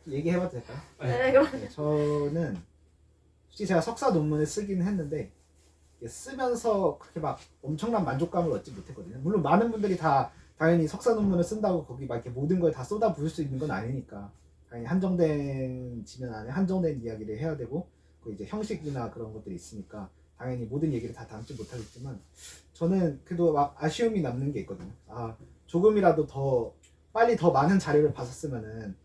얘기해봐도 될까요? 네, 그럼. 네, 저는 솔직히 제가 석사 논문을 쓰기는 했는데 이게 쓰면서 그렇게 막 엄청난 만족감을 얻지 못했거든요. 물론 많은 분들이 다 당연히 석사 논문을 쓴다고 거기 막 이렇게 모든 걸 다 쏟아 부을 수 있는 건 아니니까 당연히 한정된 지면 안에 한정된 이야기를 해야 되고 그 이제 형식이나 그런 것들이 있으니까 당연히 모든 얘기를 다 담지 못하겠지만 저는 그래도 막 아쉬움이 남는 게 있거든요. 아, 조금이라도 더 빨리 더 많은 자료를 봤었으면은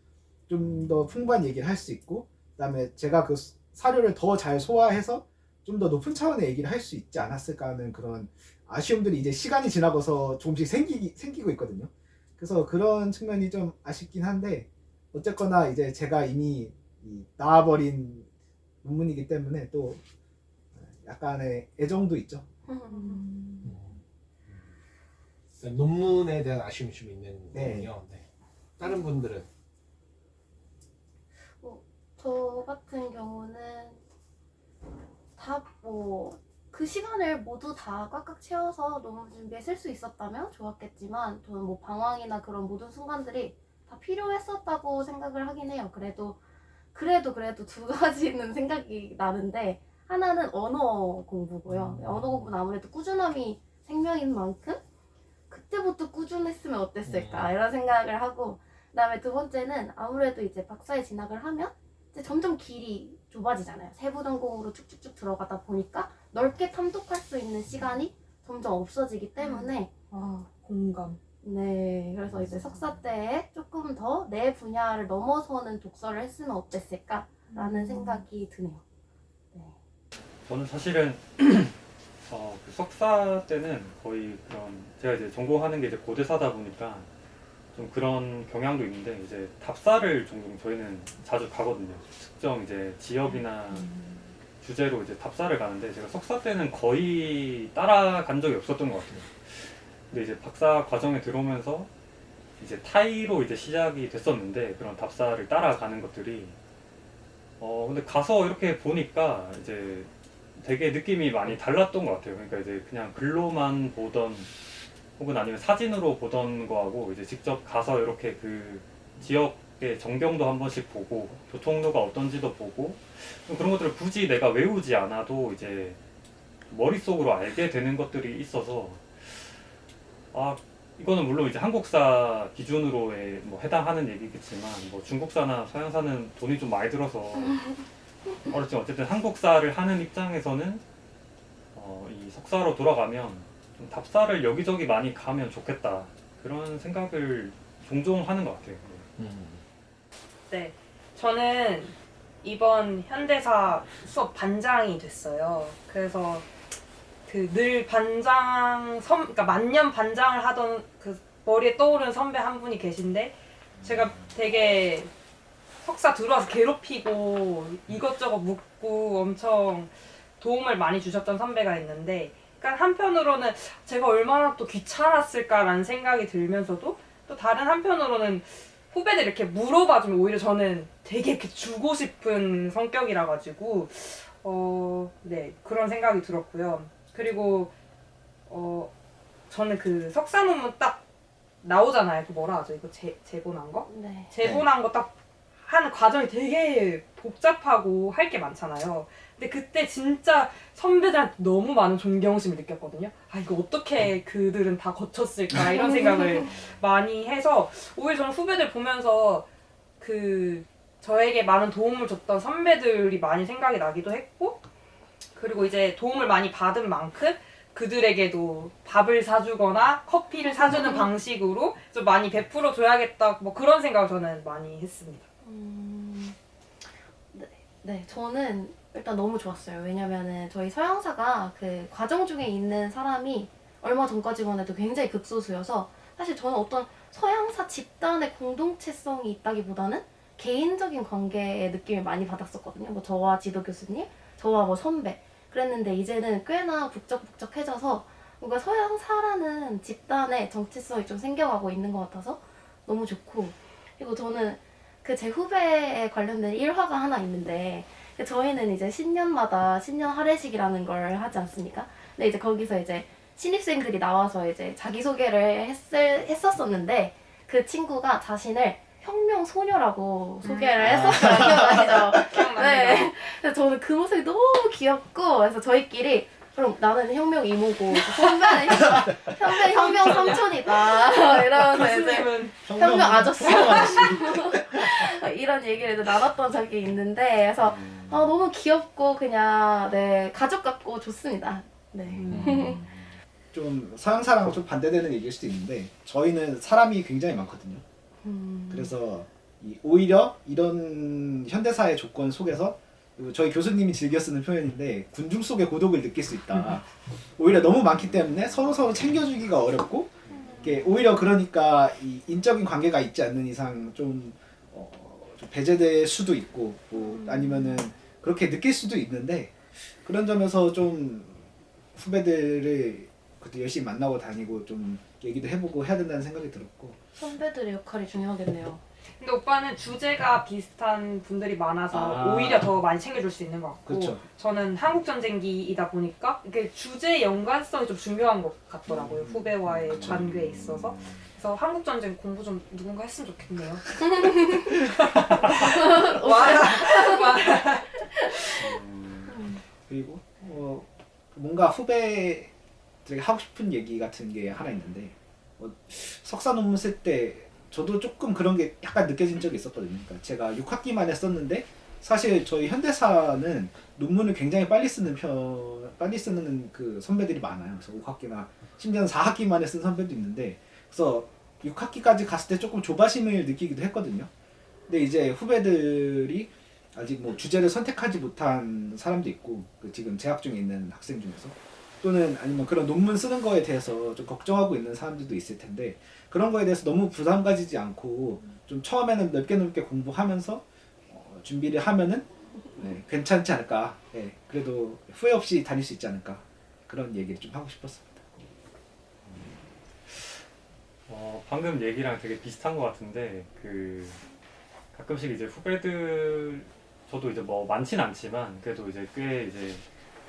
좀 더 풍부한 얘기를 할 수 있고 그다음에 제가 그 사료를 더 잘 소화해서 좀 더 높은 차원의 얘기를 할 수 있지 않았을까 하는 그런 아쉬움들이 이제 시간이 지나고서 조금씩 생기고 있거든요. 그래서 그런 측면이 좀 아쉽긴 한데 어쨌거나 이제 제가 이미 나와버린 논문이기 때문에 또 약간의 애정도 있죠. 논문에 대한 아쉬움이 좀 있는 네. 거군요. 네. 다른 분들은 저 같은 경우는 다 그 시간을 모두 다 꽉꽉 채워서 논문 준비에 쓸 수 있었다면 좋았겠지만 저는 뭐 방황이나 그런 모든 순간들이 다 필요했었다고 생각을 하긴 해요. 그래도 두 가지는 생각이 나는데 하나는 언어 공부고요. 언어 공부는 아무래도 꾸준함이 생명인 만큼 그때부터 꾸준했으면 어땠을까 이런 생각을 하고 그다음에 두 번째는 아무래도 이제 박사에 진학을 하면 이제 점점 길이 좁아지잖아요. 세부 전공으로 쭉쭉쭉 들어가다 보니까 넓게 탐독할 수 있는 시간이 점점 없어지기 때문에 공감. 네, 그래서 이제 석사 때에 조금 더 내 분야를 넘어서는 독서를 했으면 어땠을까라는 생각이 드네요. 네. 저는 사실은 그 석사 때는 거의 그런 제가 이제 전공하는 게 이제 고대사다 보니까 좀 그런 경향도 있는데 이제 답사를 종종 저희는 자주 가거든요. 특정 이제 지역이나 주제로 이제 답사를 가는데 제가 석사 때는 거의 따라간 적이 없었던 것 같아요. 근데 이제 박사 과정에 들어오면서 이제 타이로 이제 시작이 됐었는데 그런 답사를 따라가는 것들이 근데 가서 이렇게 보니까 이제 되게 느낌이 많이 달랐던 것 같아요. 그러니까 이제 그냥 글로만 보던 혹은 아니면 사진으로 보던 거하고 이제 직접 가서 이렇게 그 지역의 전경도 한 번씩 보고 교통로가 어떤지도 보고 그런 것들을 굳이 내가 외우지 않아도 이제 머릿속으로 알게 되는 것들이 있어서 이거는 물론 이제 한국사 기준으로의 뭐 해당하는 얘기겠지만 뭐 중국사나 서양사는 돈이 좀 많이 들어서 어쨌든 한국사를 하는 입장에서는 이 석사로 돌아가면 좀 답사를 여기저기 많이 가면 좋겠다 그런 생각을 종종 하는 것 같아요. 네, 저는 이번 현대사 수업 반장이 됐어요. 그래서 그 늘 그러니까 만년 반장을 하던 그 머리에 떠오르는 선배 한 분이 계신데 제가 되게 석사 들어와서 괴롭히고 이것저것 묻고 엄청 도움을 많이 주셨던 선배가 있는데 그러니까 한편으로는 제가 얼마나 또 귀찮았을까라는 생각이 들면서도 또 다른 한편으로는 후배들 이렇게 물어봐주면 오히려 저는 되게 이렇게 주고 싶은 성격이라 가지고 네 그런 생각이 들었고요. 그리고 저는 그 석사 논문 딱 나오잖아요. 그 뭐라 하죠? 이거 제본한 거? 네. 제본한 거 딱 하는 과정이 되게 복잡하고 할 게 많잖아요. 근데 그때 진짜 선배들한테 너무 많은 존경심을 느꼈거든요. 이거 어떻게 그들은 다 거쳤을까 이런 생각을 많이 해서 오히려 저는 후배들 보면서 그 저에게 많은 도움을 줬던 선배들이 많이 생각이 나기도 했고 그리고 이제 도움을 많이 받은 만큼 그들에게도 밥을 사주거나 커피를 사주는 방식으로 좀 많이 베풀어 줘야겠다 뭐 그런 생각을 저는 많이 했습니다. 네, 저는 일단 너무 좋았어요. 왜냐면은 저희 서양사가 그 과정 중에 있는 사람이 얼마 전까지만 해도 굉장히 극소수여서 사실 저는 어떤 서양사 집단의 공동체성이 있다기보다는 개인적인 관계의 느낌을 많이 받았었거든요. 뭐 저와 지도 교수님, 저와 뭐 선배. 그랬는데 이제는 꽤나 북적북적해져서 뭔가 서양사라는 집단의 정체성이 좀 생겨가고 있는 것 같아서 너무 좋고 그리고 저는 그 제 후배에 관련된 일화가 하나 있는데 저희는 이제 신년마다 신년 할애식이라는 걸 하지 않습니까? 근데 이제 거기서 이제 신입생들이 나와서 이제 자기소개를 했었었는데 그 친구가 자신을 혁명 소녀라고 소개를 했었어요. 기억나시죠? 기억납니다. 네. 그래서 저는 그 모습이 너무 귀엽고 그래서 저희끼리 그럼 나는 혁명 이모고 선배는 혁명 삼촌이다 이러면서 이제 교수님은 혁명 아저씨. 아저씨. 이런 얘기를 이제 나눴던 적이 있는데 그래서 너무 귀엽고 그냥 네 가족 같고 좋습니다. 네. 좀 서양사랑 좀 반대되는 얘기일 수도 있는데 저희는 사람이 굉장히 많거든요. 그래서 오히려 이런 현대사의 조건 속에서 저희 교수님이 즐겨 쓰는 표현인데 군중 속의 고독을 느낄 수 있다. 오히려 너무 많기 때문에 서로 챙겨주기가 어렵고 이게 오히려 그러니까 이 인적인 관계가 있지 않는 이상 좀 배제될 수도 있고 뭐 아니면은 그렇게 느낄 수도 있는데 그런 점에서 좀 후배들을 그래도 열심히 만나고 다니고 좀 얘기도 해보고 해야 된다는 생각이 들었고 선배들의 역할이 중요하겠네요. 근데 오빠는 주제가 비슷한 분들이 많아서 아. 오히려 더 많이 챙겨줄 수 있는 것 같고 그렇죠. 저는 한국전쟁기이다 보니까 이게 주제 연관성이 좀 중요한 것 같더라고요. 후배와의 그쵸. 관계에 있어서. 그래서 한국전쟁 공부 좀 누군가 했으면 좋겠네요. 그리고 뭔가 후배들에게 하고 싶은 얘기 같은 게 하나 있는데 석사 논문 쓸 때 저도 조금 그런 게 약간 느껴진 적이 있었거든요. 그러니까 제가 6학기 만에 썼는데 사실 저희 현대사는 논문을 굉장히 빨리 쓰는 그 선배들이 많아요. 그래서 5학기나 심지어는 4학기 만에 쓴 선배도 있는데 그래서 6학기까지 갔을 때 조금 조바심을 느끼기도 했거든요. 근데 이제 후배들이 아직 뭐 주제를 선택하지 못한 사람도 있고 지금 재학 중에 있는 학생 중에서 또는 아니면 그런 논문 쓰는 거에 대해서 좀 걱정하고 있는 사람들도 있을 텐데 그런 거에 대해서 너무 부담 가지지 않고 좀 처음에는 넓게 공부하면서 준비를 하면은 네, 괜찮지 않을까. 네, 그래도 후회 없이 다닐 수 있지 않을까. 그런 얘기를 좀 하고 싶었습니다. 방금 얘기랑 되게 비슷한 것 같은데 가끔씩 이제 후배들 저도 이제 뭐 많진 않지만 그래도 이제 꽤 이제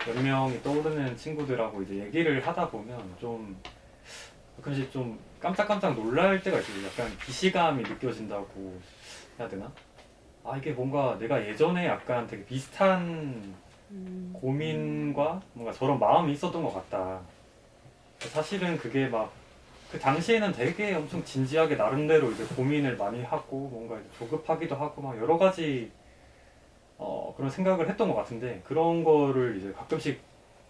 몇 명이 떠오르는 친구들하고 이제 얘기를 하다 보면 좀 가끔씩 좀 깜짝깜짝 놀랄 때가 있어요. 약간 기시감이 느껴진다고 해야 되나? 이게 뭔가 내가 예전에 약간 되게 비슷한 고민과 뭔가 저런 마음이 있었던 것 같다. 사실은 그게 막 그 당시에는 되게 엄청 진지하게 나름대로 이제 고민을 많이 하고 뭔가 이제 조급하기도 하고 막 여러 가지 그런 생각을 했던 것 같은데 그런 거를 이제 가끔씩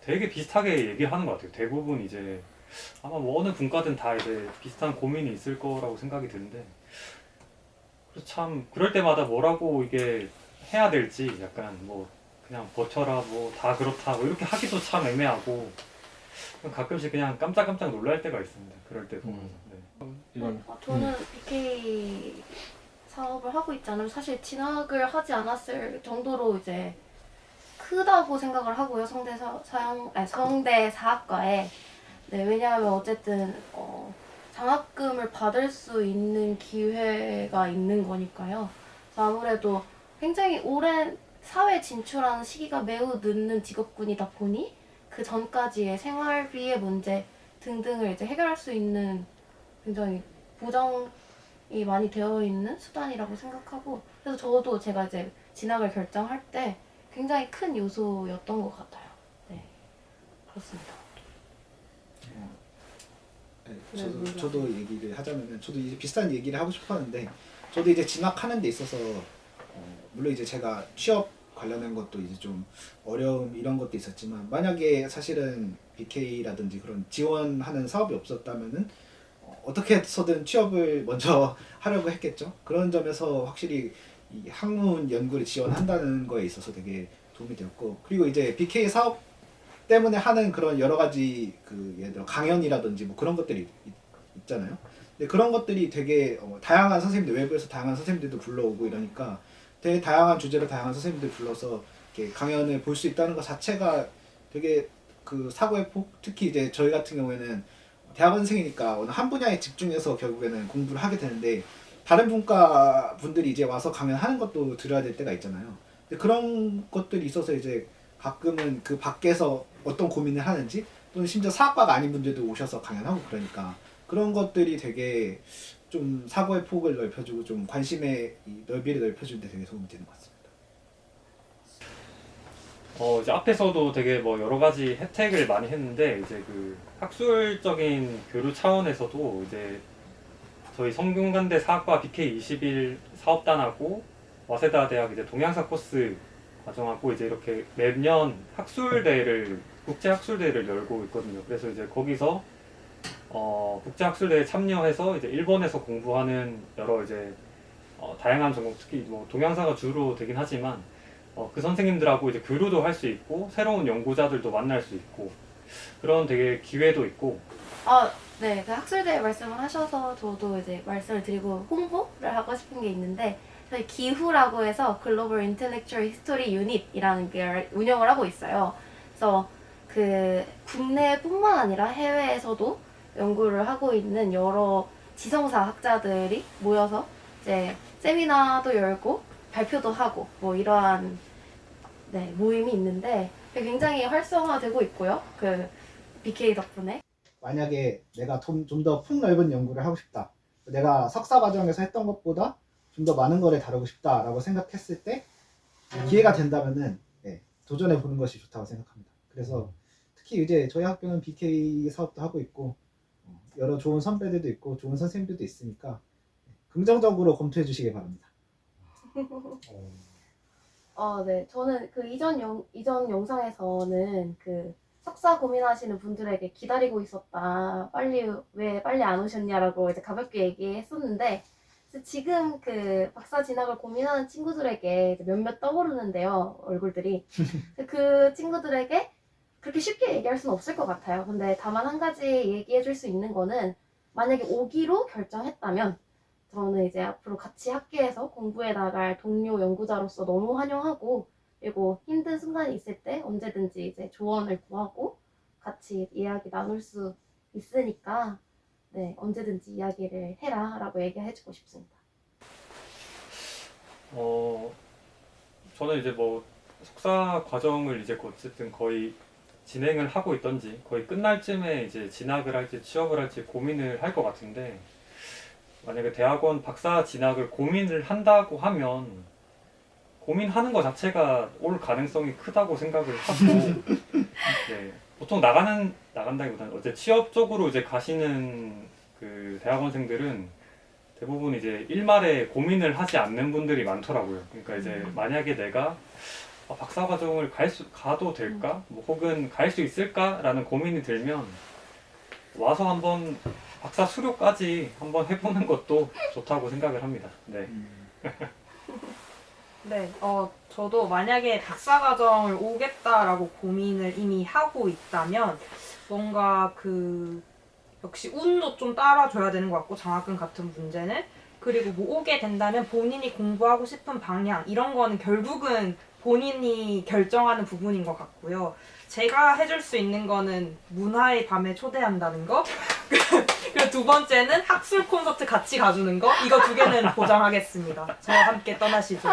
되게 비슷하게 얘기하는 것 같아요. 대부분 이제 아마 뭐 어느 분과든 다 이제 비슷한 고민이 있을 거라고 생각이 드는데 그래서 참 그럴 때마다 뭐라고 이게 해야 될지 약간 뭐 그냥 버텨라 뭐 다 그렇다 뭐 이렇게 하기도 참 애매하고 가끔씩 그냥 깜짝깜짝 놀랄 때가 있습니다. 그럴 때 보면서. 네. 이건 저는 BK 사업을 하고 있지 않으면 사실 진학을 하지 않았을 정도로 이제 크다고 생각을 하고요. 성대 사학과에. 네, 왜냐하면 어쨌든 장학금을 받을 수 있는 기회가 있는 거니까요. 그래서 아무래도 굉장히 오랜 사회 진출하는 시기가 매우 늦는 직업군이다 보니 그 전까지의 생활비의 문제 등등을 이제 해결할 수 있는 굉장히 보장이 많이 되어 있는 수단이라고 생각하고 그래서 저도 제가 이제 진학을 결정할 때 굉장히 큰 요소였던 것 같아요. 네, 그렇습니다. 네, 저도 얘기를 하자면은 저도 이제 비슷한 얘기를 하고 싶었는데 저도 이제 진학하는 데 있어서 물론 이제 제가 취업 관련된 것도 이제 좀 어려움 이런 것도 있었지만 만약에 사실은 BK라든지 그런 지원하는 사업이 없었다면은 어떻게 해서든 취업을 먼저 하려고 했겠죠. 그런 점에서 확실히 이 학문 연구를 지원한다는 거에 있어서 되게 도움이 되었고 그리고 이제 BK 사업 때문에 하는 그런 여러 가지 예를 들어 강연이라든지 뭐 그런 것들이 있잖아요. 근데 그런 것들이 되게 다양한 선생님들 외부에서 다양한 선생님들도 불러오고 이러니까 되게 다양한 주제로 다양한 선생님들 불러서 이렇게 강연을 볼 수 있다는 것 자체가 되게 그 사고의 폭 특히 이제 저희 같은 경우에는 대학원생이니까 어느 한 분야에 집중해서 결국에는 공부를 하게 되는데 다른 분과 분들이 이제 와서 강연하는 것도 들어야 될 때가 있잖아요. 근데 그런 것들이 있어서 이제 가끔은 그 밖에서 어떤 고민을 하는지 또는 심지어 사학과가 아닌 분들도 오셔서 강연하고 그러니까 그런 것들이 되게 좀 사고의 폭을 넓혀주고 좀 관심의 이 넓이를 넓혀주는 데 되게 도움이 되는 것 같습니다. 이제 앞에서도 되게 뭐 여러 가지 혜택을 많이 했는데 이제 그 학술적인 교류 차원에서도 이제 저희 성균관대 사학과 BK21 사업단하고 와세다 대학 이제 동양사 코스 과정하고 이제 이렇게 매년 학술대회를 국제 학술대회를 열고 있거든요. 그래서 이제 거기서 국제 학술대회에 참여해서 이제 일본에서 공부하는 여러 이제 다양한 전공 특히 뭐 동양사가 주로 되긴 하지만 그 선생님들하고 이제 교류도 할 수 있고 새로운 연구자들도 만날 수 있고 그런 되게 기회도 있고 네, 그 학술대회 말씀을 하셔서 저도 이제 말씀을 드리고 홍보를 하고 싶은 게 있는데 저희 기후라고 해서 글로벌 인텔렉츄얼 히스토리 유닛이라는 게 운영을 하고 있어요. 그래서 그 국내뿐만 아니라 해외에서도 연구를 하고 있는 여러 지성사 학자들이 모여서 이제 세미나도 열고 발표도 하고 뭐 이러한 모임이 있는데 굉장히 활성화되고 있고요. 그 BK 덕분에. 만약에 내가 좀 더 폭넓은 연구를 하고 싶다. 내가 석사 과정에서 했던 것보다 좀 더 많은 거를 다루고 싶다라고 생각했을 때 기회가 된다면은 도전해 보는 것이 좋다고 생각합니다. 그래서 특히 이제 저희 학교는 BK 사업도 하고 있고 여러 좋은 선배들도 있고 좋은 선생님들도 있으니까 긍정적으로 검토해 주시기 바랍니다. 네. 저는 그 이전 영상에서는 그 석사 고민하시는 분들에게 기다리고 있었다. 왜 빨리 안 오셨냐라고 이제 가볍게 얘기했었는데, 지금 그 박사 진학을 고민하는 친구들에게 이제 몇몇 떠오르는데요. 얼굴들이. 그 친구들에게 그렇게 쉽게 얘기할 수는 없을 것 같아요. 근데 다만 한 가지 얘기해 줄 수 있는 거는 만약에 오기로 결정했다면 저는 이제 앞으로 같이 학계에서 공부해 나갈 동료 연구자로서 너무 환영하고 그리고 힘든 순간이 있을 때 언제든지 이제 조언을 구하고 같이 이야기 나눌 수 있으니까 언제든지 이야기를 해라 라고 얘기해주고 싶습니다. 저는 이제 뭐 석사 과정을 이제 어쨌든 거의 진행을 하고 있던지 거의 끝날 쯤에 이제 진학을 할지 취업을 할지 고민을 할 것 같은데 만약에 대학원 박사 진학을 고민을 한다고 하면 고민하는 것 자체가 올 가능성이 크다고 생각을 하고 보통 나간다기보다는 어제 취업 쪽으로 이제 가시는 그 대학원생들은 대부분 이제 일말에 고민을 하지 않는 분들이 많더라고요. 그러니까 이제 만약에 내가 박사 과정을 가도 될까? 뭐 혹은 갈 수 있을까라는 고민이 들면 와서 한번 박사 수료까지 한번 해보는 것도 좋다고 생각을 합니다. 네. 네, 저도 만약에 박사과정을 오겠다라고 고민을 이미 하고 있다면 뭔가 역시 운도 좀 따라줘야 되는 것 같고 장학금 같은 문제는 그리고 뭐 오게 된다면 본인이 공부하고 싶은 방향 이런 거는 결국은 본인이 결정하는 부분인 것 같고요. 제가 해줄 수 있는 거는 문화의 밤에 초대한다는 거 그리고 두 번째는 학술 콘서트 같이 가주는 거 이거 두 개는 보장하겠습니다. 저와 함께 떠나시죠.